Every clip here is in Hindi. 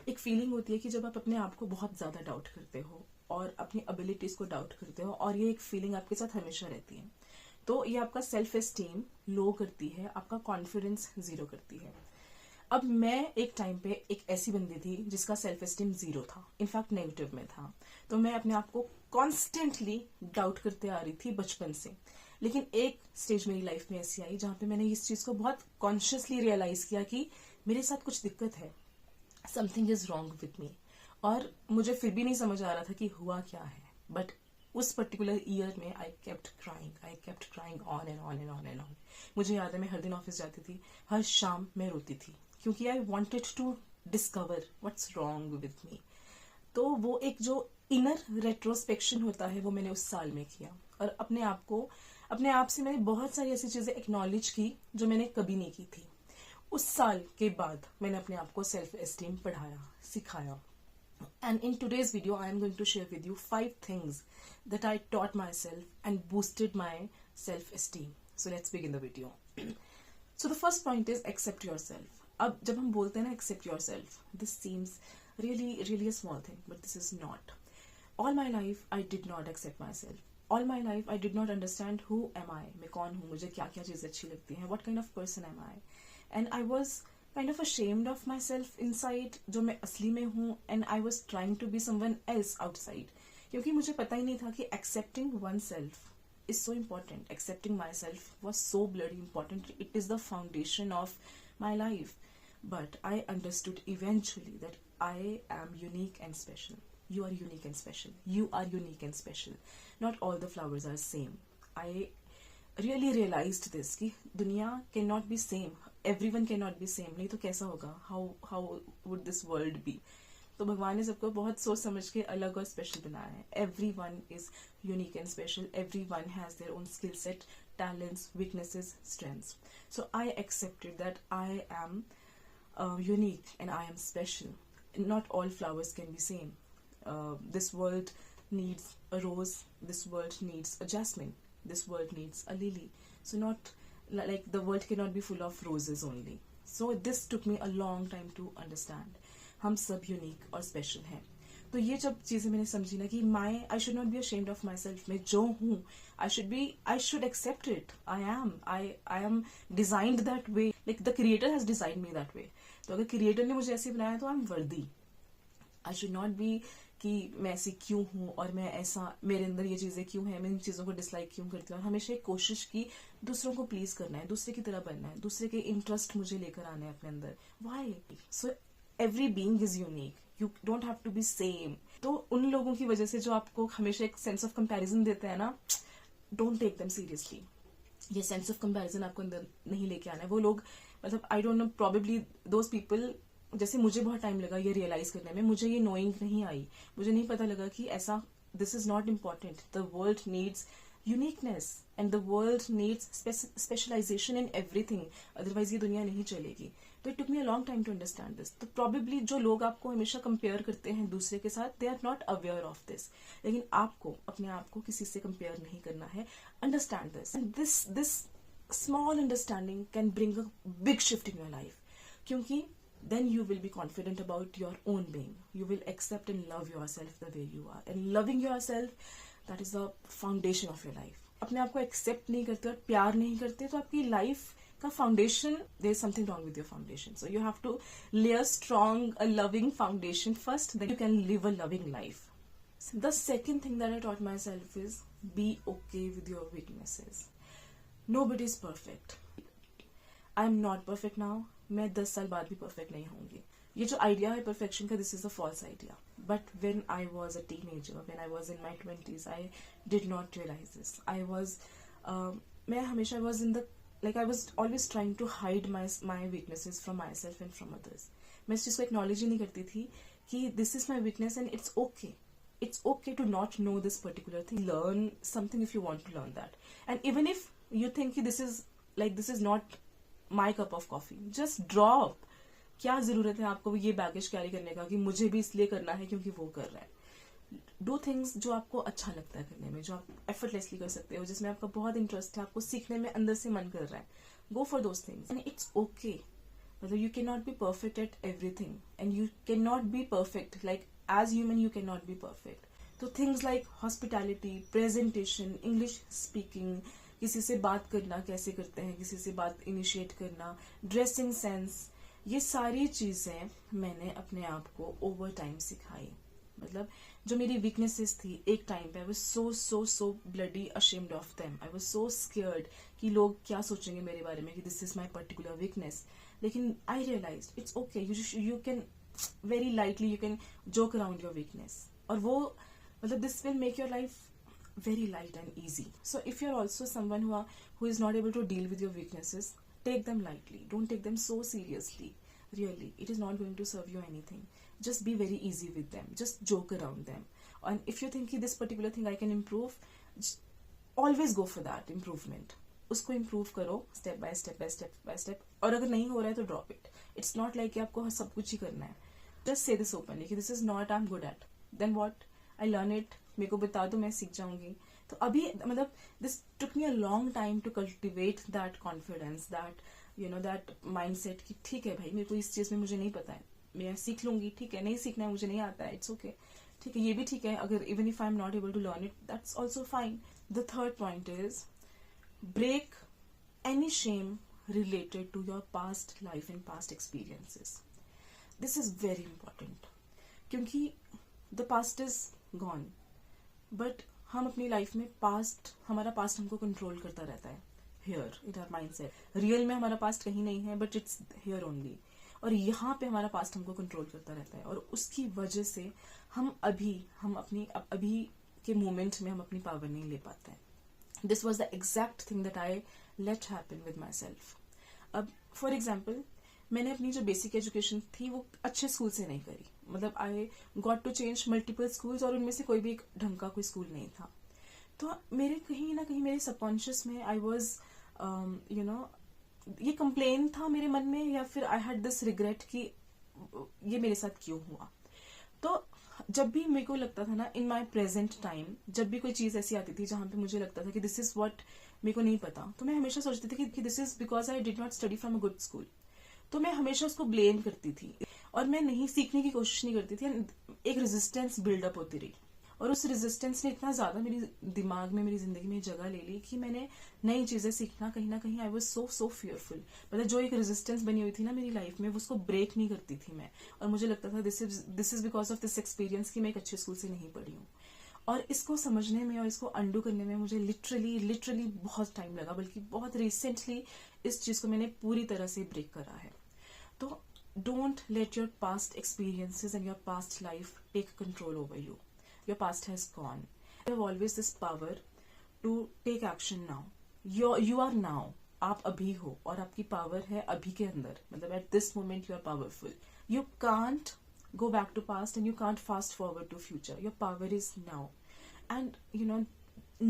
एक फीलिंग होती है कि जब आप अपने आप को बहुत ज्यादा डाउट करते हो और अपनी एबिलिटीज को डाउट करते हो, और ये एक फीलिंग आपके साथ हमेशा रहती है, तो ये आपका सेल्फ एस्टीम लो करती है, आपका कॉन्फिडेंस जीरो करती है। अब मैं एक टाइम पे एक ऐसी बंदी थी जिसका सेल्फ एस्टीम जीरो था, इनफैक्ट नेगेटिव में था। तो मैं अपने आप को कॉन्स्टेंटली डाउट करते आ रही थी बचपन से। लेकिन एक स्टेज मेरी लाइफ में ऐसी आई जहां पे मैंने इस चीज को बहुत कॉन्शियसली रियलाइज किया कि मेरे साथ कुछ दिक्कत है, समथिंग इज रॉन्ग विथ मी। और मुझे फिर भी नहीं समझ आ रहा था कि हुआ क्या है, बट उस पर्टिकुलर ईयर में I kept crying on and on and on and on. मुझे याद है मैं हर दिन ऑफिस जाती थी, हर शाम मैं रोती थी, क्योंकि I wanted to discover what's wrong with me. तो वो एक जो इनर रेट्रोस्पेक्शन होता है वो मैंने उस साल में किया, और अपने आप से मैंने बहुत सारी ऐसी चीजें एक्नॉलेज की जो मैंने कभी नहीं की थी। उस साल के बाद मैंने अपने आप को सेल्फ एस्टीम पढ़ाया, सिखाया। And in today's video, I am going to share with you 5 things that I taught myself and boosted my self-esteem. So let's begin the video. So the first point is accept yourself. अब जब हम बोलते हैं ना accept yourself, this seems really a small thing, but this is not. All my life, I did not accept myself. All my life, I did not understand who am I. मैं कौन हूँ, मुझे क्या क्या चीजें अच्छी लगती हैं, what kind of person am I. And I was kind of ashamed of myself inside, जो मैं असली में हूँ, and I was trying to be someone else outside. क्योंकि मुझे पता ही नहीं था कि accepting oneself is so important. Accepting myself was so bloody important. It is the foundation of my life. But I understood eventually that I am unique and special. You are unique and special. You are unique and special. Not all the flowers are same. I really realized this कि दुनिया cannot be same. Everyone cannot be same. नहीं तो कैसा होगा? How would this world be? तो भगवान ने सबको बहुत सोच समझ के अलग और स्पेशल बनाया है. Everyone is unique and special. Everyone has their own skill set, talents, weaknesses, strengths. So I accepted that I am unique and I am special. Not all flowers can be same. This world needs a rose. This world needs a jasmine. This world needs a lily. So not like the world cannot be full of roses only. So this took me a long time to understand. हम सब यूनिक और स्पेशल हैं. तो ये जब चीजें मैंने समझी ना कि I should not be ashamed of myself. मैं जो हूँ I should accept it. I am designed that way. Like the creator has designed me that way. तो अगर क्रिएटर ने मुझे ऐसे बनाया तो आई एम वर्दी. आई शुड नॉट बी कि मैं ऐसी क्यों हूँ और मैं ऐसा, मेरे अंदर ये चीजें क्यों हैं, मैं इन चीजों को डिसलाइक क्यों करती हूँ. और हमेशा एक कोशिश की दूसरों को प्लीज करना है, दूसरे की तरह बनना है, दूसरे के इंटरेस्ट मुझे लेकर आने हैं अपने अंदर. Why? So every being is unique. You don't have to be same. तो उन लोगों की वजह से जो आपको हमेशा एक सेंस ऑफ कंपैरिजन देते हैं ना, डोंट टेक देम सीरियसली. ये सेंस ऑफ कंपैरिजन आपको अंदर नहीं लेके आना है. वो लोग, मतलब I don't know, probably those people, जैसे मुझे बहुत टाइम लगा ये रियलाइज करने में, मुझे ये नोइंग नहीं आई, मुझे नहीं पता लगा कि ऐसा, this is not important. The world needs uniqueness and the world needs specialisation in everything, otherwise ये दुनिया नहीं चलेगी. तो it took me a long time to understand this. तो प्रोबेबली जो लोग आपको हमेशा कंपेयर करते हैं दूसरे के साथ, they are not aware of this. लेकिन आपको अपने आप को किसी से कंपेयर नहीं करना है. Understand this, and this small understanding can bring a big shift in your life. क्योंकि then you will be confident about your own being. You will accept and love yourself the way you are. And loving yourself, that is the foundation of your life. अपने आप को accept नहीं करते और प्यार नहीं करते तो आपकी life का foundation, there is something wrong with your foundation. So you have to lay a strong, a loving foundation first, then you can live a loving life. So the second thing that I taught myself is be okay with your weaknesses. Nobody is perfect. I am not perfect now. मैं 10 साल बाद भी परफेक्ट नहीं होंगी. ये जो आइडिया है परफेक्शन का, this is a false idea. But when I was a teenager, when I was in my 20s, I did not realise this. मैं हमेशा was in the, like I was always trying to hide my weaknesses from myself and from others. मैं इस चीज को एक्नॉलेज ही नहीं करती थी कि this is my weakness and it's okay. It's okay to not know this particular thing. Learn something if you want to learn that. And even if you think this is not my cup of coffee, just drop. क्या जरूरत है आपको ये बैगेज कैरी करने का कि मुझे भी इसलिए करना है क्योंकि वो कर रहा है. डू थिंग्स जो आपको अच्छा लगता है करने में, जो आप एफर्टलेसली कर सकते हो, जिसमें आपका बहुत इंटरेस्ट है, आपको सीखने में अंदर से मन कर रहा है. Go for those things and it's okay. मतलब you can not be perfect at everything and you can not be perfect like as human you can not be perfect. तो things like hospitality, presentation, English speaking, किसी से बात करना कैसे करते हैं, किसी से बात इनिशिएट करना, ड्रेसिंग सेंस, ये सारी चीजें मैंने अपने आप को ओवर टाइम सिखाई. मतलब जो मेरी वीकनेसेस थी एक टाइम पे, I was so bloody ashamed of them. I was so scared कि लोग क्या सोचेंगे मेरे बारे में कि this is my particular weakness. लेकिन I realised it's okay, you can very lightly you can joke around your weakness, और वो मतलब this will make your life very light and easy. So if you're also someone who is not able to deal with your weaknesses, take them lightly. Don't take them so seriously. Really, it is not going to serve you anything. Just be very easy with them. Just joke around them. And if you think this particular thing I can improve, always go for that improvement. उसको improve करो step by step. और अगर नहीं हो रहा है तो drop it. It's not like कि आपको सब कुछ ही करना है. Just say this openly कि this is not I'm good at. Then what? I learn it. मेरे को बता दो, मैं सीख जाऊंगी. तो अभी मतलब this took me a long time to cultivate that confidence, that you know that mindset कि ठीक है भाई, मेरे को इस चीज में मुझे नहीं पता है, मैं सीख लूंगी. ठीक है, नहीं सीखना है, मुझे नहीं आता है, इट्स ओके. ठीक है, ये भी ठीक है. अगर even if I am not able to learn it, that's also fine. The third point is break any shame related to your past life and past experiences. This is very important क्योंकि the past is gone, but हम अपनी लाइफ में हमारा पास्ट हमको कंट्रोल करता रहता है. Here in our mindset, real में हमारा पास्ट कहीं नहीं है, बट इट्स हियर ओनली. और यहाँ पे हमारा पास्ट हमको कंट्रोल करता रहता है, और उसकी वजह से हम अभी के मोमेंट में हम अपनी पावर नहीं ले पाते हैं. This was the exact thing that I let happen with my self. अब फॉर एग्जाम्पल, मैंने अपनी जो बेसिक एजुकेशन थी वो अच्छे स्कूल से नहीं करी. मतलब I got to change multiple schools, और उनमें से कोई भी एक ढंग का कोई स्कूल नहीं था. तो मेरे कहीं ना कहीं मेरे सबकॉन्शियस में आई वॉज ये कंप्लेन था मेरे मन में, या फिर आई हैड दिस रिग्रेट कि ये मेरे साथ क्यों हुआ. तो जब भी मेरे को लगता था ना, इन माई प्रेजेंट टाइम, जब भी कोई चीज ऐसी आती थी जहां पे मुझे लगता था कि दिस इज व्हाट मेरे को नहीं पता, तो मैं हमेशा सोचती थी कि this is because I did not study from a good school. तो मैं हमेशा उसको ब्लेम करती थी और मैं नहीं सीखने की कोशिश नहीं करती थी. एक रेजिस्टेंस बिल्डअप होती रही, और उस रेजिस्टेंस ने इतना ज्यादा मेरी दिमाग में, मेरी जिंदगी में जगह ले ली कि मैंने नई चीजें सीखना कहीं ना कहीं आई वाज सो फियरफुल. मतलब जो एक रेजिस्टेंस बनी हुई थी ना मेरी लाइफ में, उसको ब्रेक नहीं करती थी मैं. और मुझे लगता था this is because of this experience कि मैं एक अच्छे स्कूल से नहीं पढ़ी हूँ. और इसको समझने में और इसको अंडू करने में मुझे लिटरली बहुत टाइम लगा, बल्कि बहुत रिसेंटली इस चीज को मैंने पूरी तरह से ब्रेक करा है. तो don't let your past experiences and your past life take control over you. Your past has gone. You have always this power to take action now. You are now. आप अभी हो, और आपकी पावर है अभी के अंदर. मतलब at this moment you are powerful. You can't go back to past and you can't fast forward to future. Your power is now. And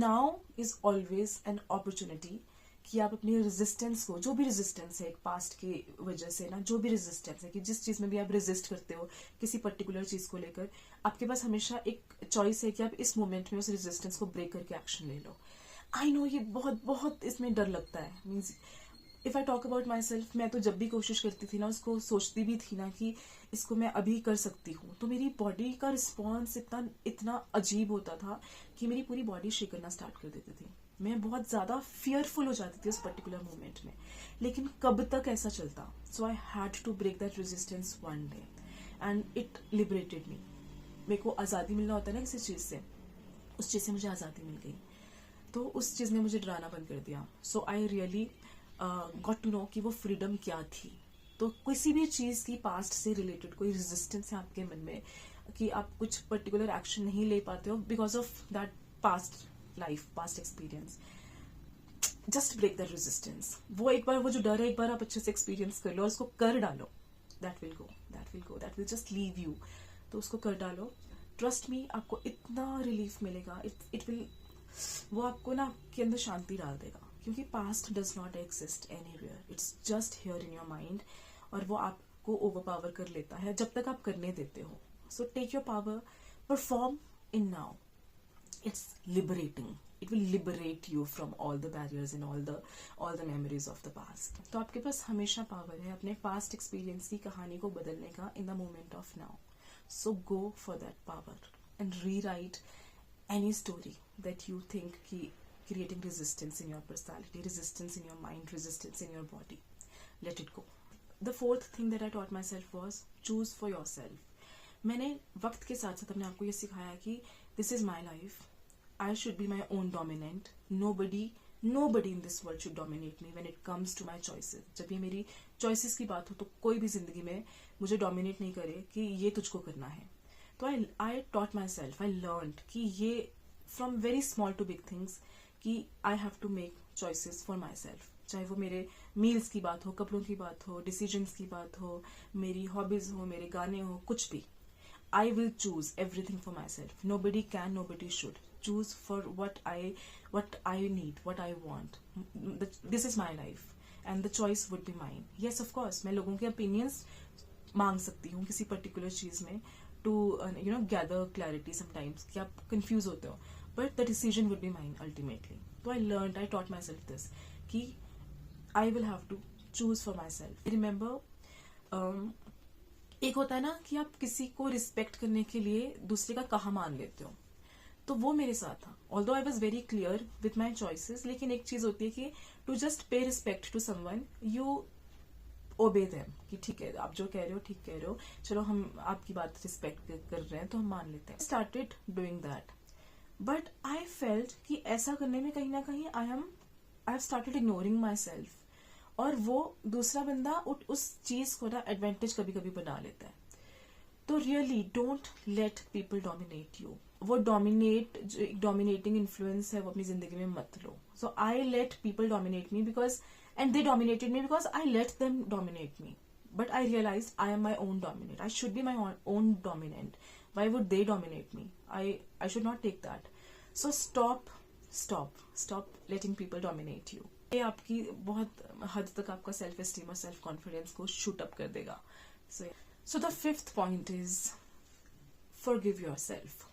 now is always an opportunity कि आप अपनी रेजिस्टेंस को, जो भी रेजिस्टेंस है एक पास्ट की वजह से ना, जो भी रेजिस्टेंस है कि जिस चीज में भी आप रेजिस्ट करते हो किसी पर्टिकुलर चीज को लेकर, आपके पास हमेशा एक चॉइस है कि आप इस मोमेंट में उस रेजिस्टेंस को ब्रेक करके एक्शन ले लो. आई नो ये बहुत इसमें डर लगता है. Means if I talk about my self, मैं तो जब भी कोशिश करती थी ना, उसको सोचती भी थी ना कि इसको मैं अभी कर सकती हूँ, तो मेरी बॉडी का रिस्पॉन्स इतना अजीब होता था कि मेरी पूरी बॉडी शेक करना स्टार्ट कर देती थी. मैं बहुत ज्यादा फियरफुल हो जाती थी उस पर्टिकुलर मोमेंट में. लेकिन कब तक ऐसा चलता? So I had to break that resistance one day and it liberated me. मेरे को आजादी मिलना होता है ना किसी चीज से, उस चीज से मुझे आजादी मिल गई. तो उस चीज ने मुझे डराना बंद कर दिया. So I really got to know कि वो फ्रीडम क्या थी. तो किसी भी चीज की पास्ट से रिलेटेड कोई रेजिस्टेंस है आपके मन में कि आप कुछ पर्टिकुलर एक्शन नहीं ले पाते हो because of that past life, past experience, just break that resistance. वो जो डर है, एक बार आप अच्छे से एक्सपीरियंस कर लो और उसको कर डालो. That will just leave you. तो उसको कर डालो. ट्रस्ट मी, आपको इतना रिलीफ मिलेगा. इट विल, वो आपको ना आपके अंदर शांति डाल देगा, क्योंकि past does not exist anywhere. It's just here in your mind, और वो आपको ओवरपावर कर लेता है जब तक आप करने देते हो. So take your power, perform in now. It's liberating. It will liberate you from all the barriers and all the memories of the past. तो आपके पास हमेशा पावर है अपने past experience की कहानी को बदलने का in the moment of now. So go for that power and rewrite any story that you think ki creating resistance in your personality, resistance in your mind, resistance in your body. Let it go. The fourth thing that I taught myself was choose for yourself. मैंने वक्त के साथ साथ अपने आप को ये सिखाया कि this is my life. I should be my own dominant. Nobody in this world should dominate me when it comes to my choices. जब ये मेरी choices की बात हो तो कोई भी जिंदगी में मुझे dominate नहीं करे कि ये तुझको करना है. तो I taught myself, I learned कि ये from very small to big things कि I have to make choices for myself. चाहे वो मेरे मील्स की बात हो, कपड़ों की बात हो, डिसीजंस की बात हो, मेरी हॉबीज हो, मेरे गाने हो, कुछ भी. I will choose everything for myself. Nobody can, nobody should. Choose for what I need, what I want. This is my life and the choice would be mine. Yes, of course, मैं लोगों के opinions मांग सकती हूँ किसी particular चीज में to gather clarity sometimes कि आप confuse होते हो, but the decision would be mine ultimately. So I taught myself this कि I will have to choose for myself. Remember, एक होता है ना कि आप किसी को रिस्पेक्ट करने के लिए दूसरे का कहा मान लेते हो, तो वो मेरे साथ था. Although I was very clear with my choices, लेकिन एक चीज होती है कि to just pay respect to someone, you obey them कि ठीक है आप जो कह रहे हो ठीक कह रहे हो, चलो हम आपकी बात रिस्पेक्ट कर रहे हैं तो हम मान लेते हैं. Started doing that, but I felt कि ऐसा करने में कहीं ना कहीं I have started ignoring my self, और वो दूसरा बंदा उस चीज को ना एडवांटेज कभी कभी बना लेता है. तो really don't let people dominate you. वो डोमिनेटिंग इन्फ्लुएंस है वो अपनी जिंदगी में मत लो. So I let people dominate me because and they dominated me because I let them dominate me. But I realize I am my own dominate. I should be my own dominant. Why would they dominate me? I should not take that. So stop letting people dominate you. ये आपकी बहुत हद तक आपका सेल्फ एस्टीम और सेल्फ कॉन्फिडेंस को शूट अप कर देगा. So the fifth point is forgive yourself.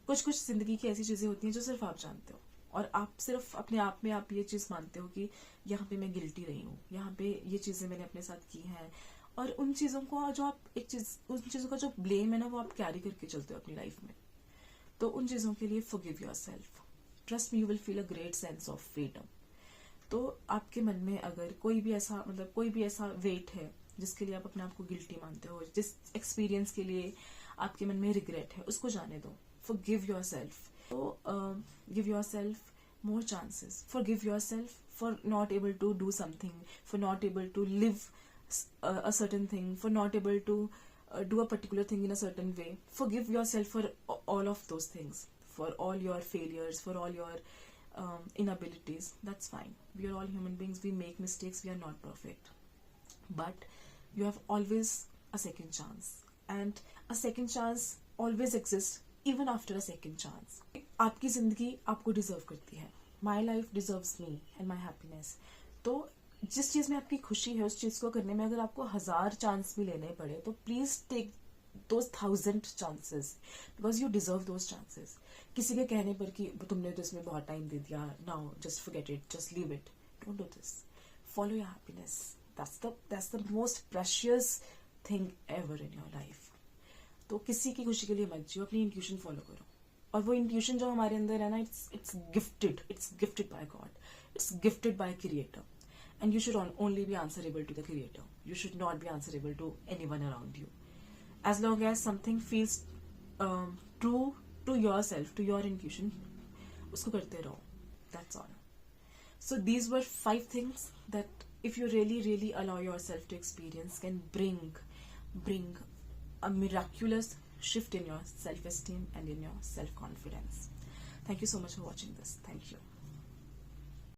कुछ जिंदगी की ऐसी चीजें होती हैं जो सिर्फ आप जानते हो, और आप सिर्फ अपने आप में आप ये चीज मानते हो कि यहाँ पे मैं गिल्टी रही हूँ, यहाँ पे ये चीजें मैंने अपने साथ की हैं, और उन चीजों को जो आप उन चीजों का जो ब्लेम है ना वो आप कैरी करके चलते हो अपनी लाइफ में. तो उन चीजों के लिए forgive yourself. Trust me, you will feel a great sense of freedom. तो आपके मन में अगर कोई भी ऐसा वेट है जिसके लिए आप अपने आप को गिल्टी मानते हो, जिस एक्सपीरियंस के लिए आपके मन में रिग्रेट है, उसको जाने दो. Forgive yourself. So, give yourself more chances. Forgive yourself for not able to do something, for not able to live a certain thing, for not able to do a particular thing in a certain way. Forgive yourself for all of those things, for all your failures, for all your inabilities. That's fine. We are all human beings. We make mistakes. We are not perfect. But you have always a second chance. And a second chance always exists even after a second chance. आपकी जिंदगी आपको डिजर्व करती है. My life deserves me and my happiness. तो जिस चीज में आपकी खुशी है उस चीज को करने में अगर आपको 1000 चांस भी लेने पड़े तो please take those 1000 chances because you deserve those chances. किसी के कहने पर कि तुमने तो इसमें बहुत टाइम दे दिया, now just forget it, just leave it. Don't do this. Follow your happiness. That's the most precious thing ever in your life. तो किसी की खुशी के लिए मत जियो, अपनी इंट्यूशन फॉलो करो. और वो इंट्यूशन जो हमारे अंदर है ना, it's gifted by God, it's gifted by creator, and you should only be answerable to the creator. You should not be answerable to anyone around you. As long as something feels true to yourself, to your intuition, उसको करते रहो. That's all. So these were 5 things that if you really allow yourself to experience can bring a miraculous shift in your self-esteem and in your self-confidence. Thank you so much for watching this. Thank you.